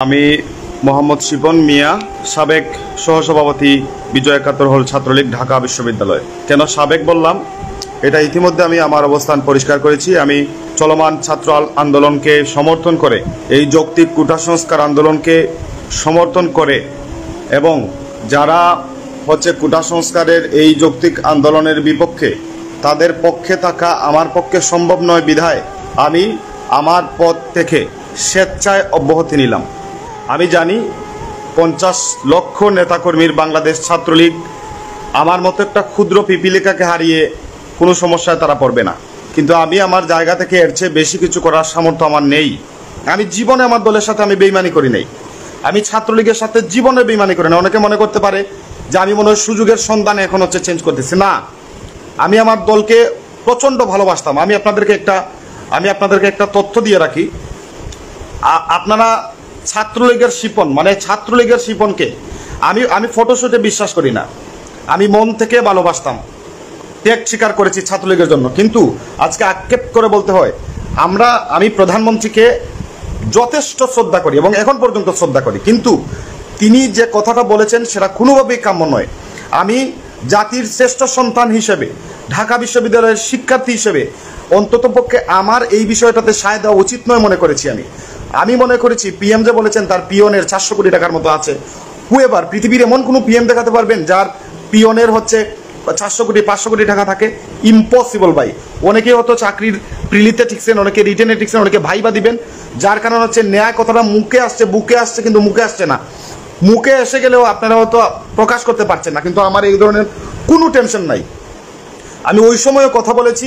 আমি মোহাম্মদ শিপন মিয়া, সাবেক সহসভাপতি বিজয় একাত্তর হল ছাত্রলীগ, ঢাকা বিশ্ববিদ্যালয়। কেন সাবেক বললাম, এটা ইতিমধ্যে আমি আমার অবস্থান পরিষ্কার করেছি। আমি চলমান ছাত্র আন্দোলনকে সমর্থন করে, এই যৌক্তিক কোটা সংস্কার আন্দোলনকে সমর্থন করে এবং যারা কোটা সংস্কারের এই যৌক্তিক আন্দোলনের বিপক্ষে, তাদের পক্ষে থাকা আমার পক্ষে সম্ভব নয় বিধায় আমি আমার পদ থেকে স্বেচ্ছায় অব্যাহতি নিলাম। আমি জানি 50 লক্ষ নেতাকর্মীর বাংলাদেশ ছাত্রলীগ আমার মতো একটা ক্ষুদ্র পিপিলিকাকে হারিয়ে কোনো সমস্যায় তারা পড়বে না, কিন্তু আমি আমার জায়গা থেকে এর চেয়ে বেশি কিছু করার সামর্থ্য আমার নেই। আমি জীবনে আমার দলের সাথে আমি বেইমানি করি নাই, আমি ছাত্রলীগের সাথে জীবনে বেইমানি করি না। অনেকে মনে করতে পারে যে আমি মনে হয় সুযোগের সন্ধানে এখন চেঞ্জ করতেছি, না। আমি আমার দলকে প্রচণ্ড ভালোবাসতাম। আমি আপনাদেরকে একটা তথ্য দিয়ে রাখি। আপনারা ছাত্রলীগের শিপন, মানে ছাত্রলীগের শিপনকে আমি ফটোশুটে বিশ্বাস করি না, আমি মন থেকে ভালোবাসতাম, ত্যাগ স্বীকার করেছি ছাত্রলীগের জন্য। কিন্তু আজকে আক্ষেপ করে বলতে হয়, আমি প্রধানমন্ত্রীকে যথেষ্ট শ্রদ্ধা করি এবং এখন পর্যন্ত শ্রদ্ধা করি, কিন্তু তিনি যে কথাটা বলেছেন সেটা কোনোভাবেই কাম্য নয়। আমি জাতির শ্রেষ্ঠ সন্তান হিসেবে, ঢাকা বিশ্ববিদ্যালয়ের শিক্ষার্থী হিসেবে অন্ততপক্ষে আমার এই বিষয়টাতে সায় দেওয়া উচিত নয় মনে করেছি। আমি মনে করেছি পিএম যে বলেছেন তার পিয়নের 400 কোটি টাকার মতো আছে। হুয়েবার পৃথিবীর এমন কোনো পিএম দেখাতে পারবেন যার পিয়নের 400 কোটি 500 কোটি টাকা থাকে? ইম্পসিবল ভাই। অনেকে চাকরির প্রিলিতে ঠিকছেন, অনেকে রিটেনে ঠিকছেন, অনেকে ভাইবা দিবেন, যার কারণ ন্যায় কথাটা মুখে আসছে, বুকে আসছে, কিন্তু মুখে আসছে না। মুখে এসে গেলেও আপনারা প্রকাশ করতে পারছেন না, কিন্তু আমার এই ধরনের কোনো টেনশন নাই। আমি ওই সময়ে কথা বলেছি,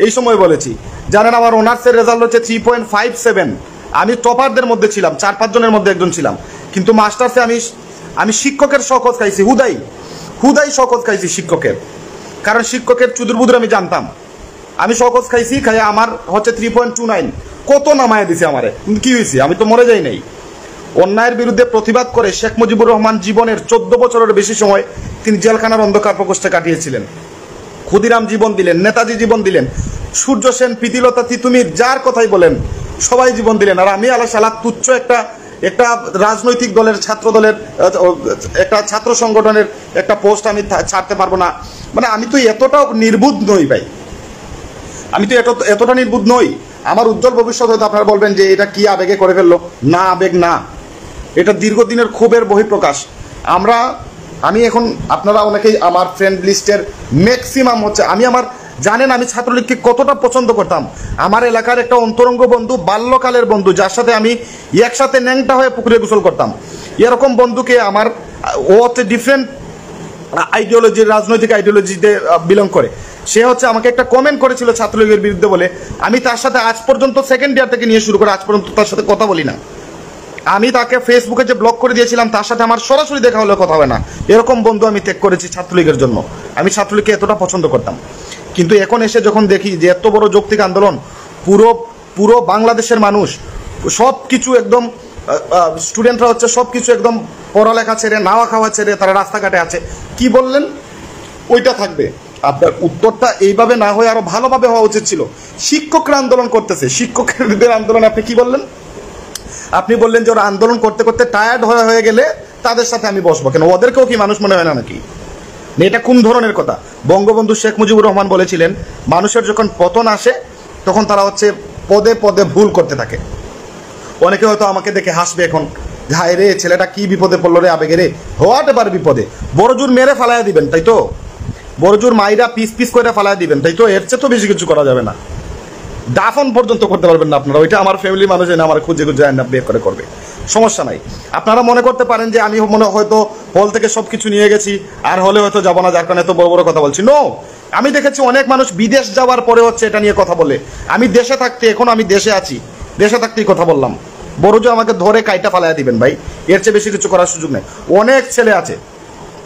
এই সময় বলেছি। জানেন আমার অনার্সের রেজাল্ট 3.57। আমি টপারদের মধ্যে ছিলাম, 4-5 জনের মধ্যে একজন ছিলাম, কিন্তু মাস্টার্সে আমি শিক্ষকের শকত খাইছি, হুদাই শকত খাইছি শিক্ষকের। কারণ শিক্ষকের চুদুরবুদুর আমি জানতাম। আমি শকত খাইছি, খাই আমার 3.29 কত নামায় দিছে আমারে। কিন্তু কি হয়েছে? আমি তো মরে যাই নাই। অন্যায়ের বিরুদ্ধে প্রতিবাদ করে শেখ মুজিবুর রহমান জীবনের 14 বছরের বেশি সময় তিনি জেলখানার অন্ধকার প্রকোষ্ঠে কাটিয়েছিলেন। ক্ষুদিরাম জীবন দিলেন, নেতাজি জীবন দিলেন, সূর্য সেন, প্রীতিলতা তিতুমির, যার কথাই বলেন সবাই জীবন দিলেন। আর আমি আলাদা তুচ্ছ একটা রাজনৈতিক দলের, ছাত্র দলের, একটা ছাত্র সংগঠনের একটা পোস্ট আমি ছাড়তে পারবো না। মানে আমি তো এতটাও নির্বুধ নই ভাই, আমি তো এতটা নির্বুধ নই। আমার উজ্জ্বল ভবিষ্যৎ হয়তো আপনারা বলবেন যে এটা কি আবেগে করে ফেললো। না, আবেগ না, এটা দীর্ঘদিনের ক্ষোভের বহিঃপ্রকাশ। আমি এখন, আপনারা অনেকেই আমার ফ্রেন্ড লিস্টের ম্যাক্সিমাম জানেন আমি ছাত্রলীগকে কতটা পছন্দ করতাম। আমার এলাকার একটা অন্তরঙ্গ বন্ধু, বাল্যকালের বন্ধু, যার সাথে আমি একসাথে ন্যাংটা হয়ে পুকুরে গোসল করতাম, এরকম বন্ধুকে ও ডিফারেন্ট আইডিওলজির, রাজনৈতিক আইডিওলজিতে বিলং করে। সে আমাকে একটা কমেন্ট করেছিল ছাত্রলীগের বিরুদ্ধে বলে, আমি তার সাথে আজ পর্যন্ত সেকেন্ড ইয়ার থেকে নিয়ে শুরু করে আজ পর্যন্ত তার সাথে কথা বলি না। আমি তাকে ফেসবুকে যে ব্লক করে দিয়েছিলাম, তার সাথে আমার সরাসরি দেখা হলে কথা হয় না। এরকম বন্ধু আমি ত্যাগ করেছি ছাত্রলীগের জন্য। আমি ছাত্রলীগকে এতটা পছন্দ করতাম, কিন্তু এখন এসে যখন দেখি যে এত বড় যৌক্তিক আন্দোলন, পুরো বাংলাদেশের মানুষ সব কিছু একদম, স্টুডেন্টরা সব কিছু একদম পড়ালেখা ছেড়ে, নাওয়া খাওয়া ছেড়ে তারা রাস্তাঘাটে আছে। কি বললেন? ওইটা থাকবে। আপনার উত্তরটা এইভাবে না হয়ে আরো ভালোভাবে হওয়া উচিত ছিল। শিক্ষকরা আন্দোলন করতেছে, শিক্ষকদের আন্দোলনে আপনি কি বললেন? আপনি বললেন যে ওরা আন্দোলন করতে করতে টায়ার্ড হয়ে গেলে তাদের সাথে আমি বসবো। কেন, ওদেরকেও কি মানুষ মনে হয় না নাকি? এটা কোন ধরনের কথা? বঙ্গবন্ধু শেখ মুজিবুর রহমান বলেছিলেন, মানুষের যখন পতন আসে তখন তারা পদে পদে ভুল করতে থাকে। অনেকে হয়তো আমাকে দেখে হাসবে এখন, হায় রে ছেলেটা কি বিপদে পড়লো রে, আবেগে রে। হওয়াতে পারে বিপদে, বড় জোর মেরে ফালাইয়া দিবেন, তাই তো? বড় জোর মাইরা পিস পিস করে ফালাইয়া দিবেন, তাই তো? এর চেয়ে তো বেশি কিছু করা যাবে না। দাফন পর্যন্ত করতে পারবেন না আপনারা। ওইটা আমার ফ্যামিলির মানুষ এনে আমার খুঁজে বের করে করবে, সমস্যা নাই। আপনারা মনে করতে পারেন যে আমি হয়তো হল থেকে সবকিছু নিয়ে গেছি, আর হলে হয়তো যাবো না, যার কারণে এত বড় বড় কথা বলছি। নো, আমি দেখেছি অনেক মানুষ বিদেশ যাওয়ার পরে এটা নিয়ে কথা বলে। আমি দেশে থাকতে, এখন আমি দেশে আছি, দেশে থাকতেই কথা বললাম। বড় যে আমাকে ধরে কাইটা ফালাইয়া দিবেন ভাই, এর চেয়ে বেশি কিছু করার সুযোগ নেই। অনেক ছেলে আছে,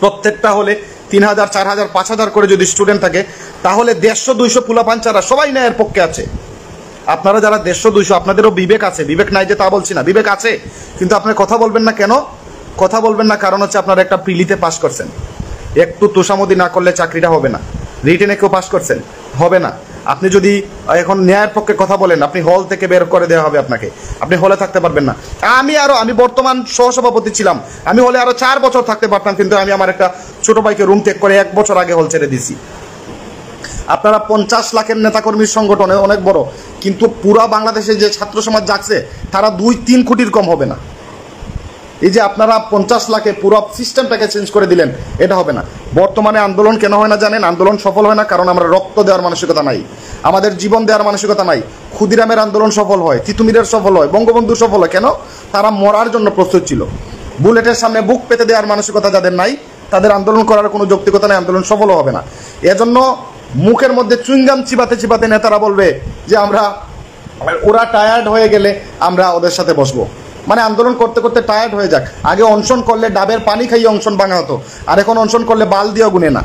প্রত্যেকটা হলে 3000, 4000, 5000 করে যদি স্টুডেন্ট থাকে, তাহলে 150-200 পোলাপাঞ্চারা সবাই ন্যায়ের পক্ষে আছে। আপনারা যারা 150-200, আপনাদেরও বিবেক আছে, বিবেক নাই যে তা বলছি না, বিবেক আছে, কিন্তু আপনি কথা বলবেন না কেন? কথা বলবেন না কারণ আপনারা একটা প্রিলিতে পাস করছেন, একটু তোষামদি না করলে চাকরিটা হবে না। রিটেনে কেউ পাস করছেন, হবে না। আপনি যদি এখন ন্যায়ের পক্ষে কথা বলেন, আপনি হল থেকে বের করে দেওয়া হবে আপনাকে, আপনি হলে থাকতে পারবেন না। আমি বর্তমান সহসভাপতি ছিলাম, আমি হলে আরো 4 বছর থাকতে পারতাম, কিন্তু আমি আমার একটা ছোট ভাইকে রুম ত্যাগ করে 1 বছর আগে হল ছেড়ে দিছি। আপনারা 50 লাখের নেতাকর্মীর সংগঠনে অনেক বড়, কিন্তু পুরা বাংলাদেশে যে ছাত্র সমাজ জাগছে তারা 2-3 কোটির কম হবে না। এই যে আপনারা 50 লাখে পুরো সিস্টেমটাকে চেঞ্জ করে দিলেন, এটা হবে না। বর্তমানে আন্দোলন কেন হয় না জানেন? আন্দোলন সফল হয় না কারণ আমরা রক্ত দেওয়ার মানসিকতা নাই, আমাদের জীবন দেওয়ার মানসিকতা নাই। ক্ষুদিরামের আন্দোলন সফল হয়, তিতুমিরের সফল হয়, বঙ্গবন্ধু সফল হয় কেন? তারা মরার জন্য প্রস্তুত ছিল। বুলেটের সামনে বুক পেতে দেওয়ার মানসিকতা যাদের নাই, তাদের আন্দোলন করার কোনো যৌক্তিকতা নেই, আন্দোলন সফলও হবে না। এজন্য মুখের মধ্যে চুইংগাম চিবাতে চিবাতে নেতারা বলবে যে ওরা টায়ার্ড হয়ে গেলে আমরা ওদের সাথে বসবো। মানে আন্দোলন করতে করতে টায়ার্ড হয়ে যাক। আগে অনশন করলে ডাবের পানি খাইয়ে অনশন ভাঙা হতো, আর এখন অনশন করলে বাল দিয়েও গুনে না।